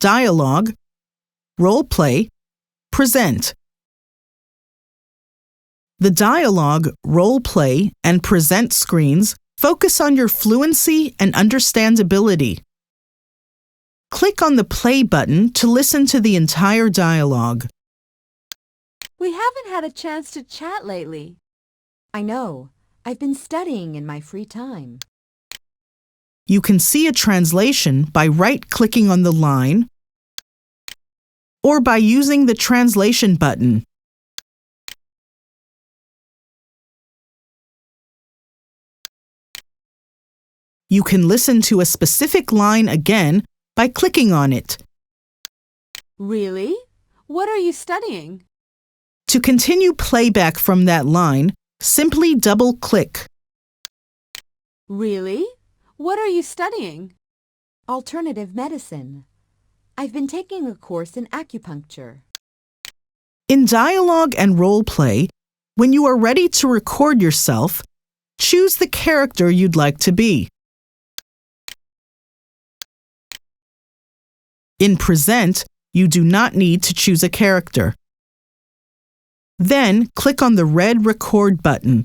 Dialogue, Role Play, Present. The Dialogue, Role Play, and Present screens focus on your fluency and understandability. Click on the play button to listen to the entire dialogue. We haven't had a chance to chat lately. I know. I've been studying in my free time. You can see a translation by right-clicking on the line or by using the translation button. You can listen to a specific line again by clicking on it. Really? What are you studying? To continue playback from that line, simply double-click. Really? What are you studying? Alternative medicine. I've been taking a course in acupuncture. In Dialogue and Role Play, when you are ready to record yourself, choose the character you'd like to be. In Present, you do not need to choose a character. Then click on the red Record button.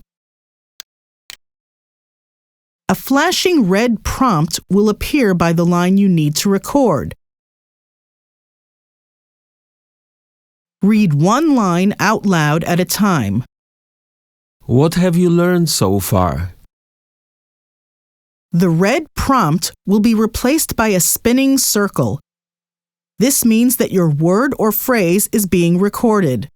A flashing red prompt will appear by the line you need to record. Read one line out loud at a time. What have you learned so far? The red prompt will be replaced by a spinning circle. This means that your word or phrase is being recorded.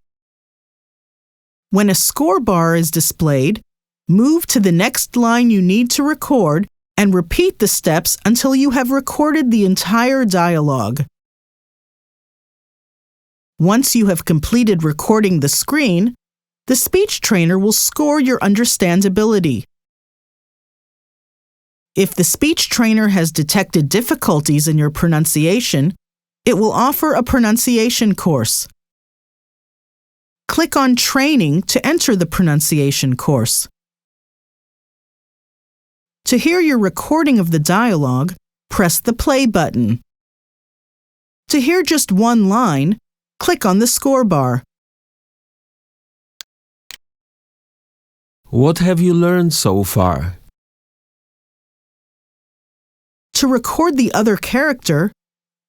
When a score bar is displayed, move to the next line you need to record and repeat the steps until you have recorded the entire dialogue. Once you have completed recording the screen, the speech trainer will score your understandability. If the speech trainer has detected difficulties in your pronunciation, it will offer a pronunciation course. Click on Training to enter the pronunciation course. To hear your recording of the dialogue, press the play button. To hear just one line, click on the score bar. What have you learned so far? To record the other character,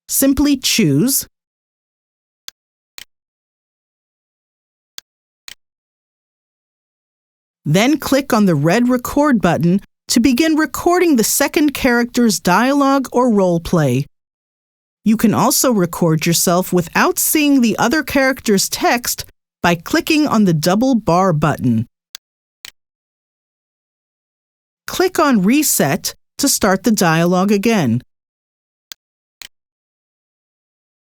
simply choose then click on the red Record button to begin recording the second character's dialogue or role play. You can also record yourself without seeing the other character's text by clicking on the double bar button. Click on Reset to start the dialogue again.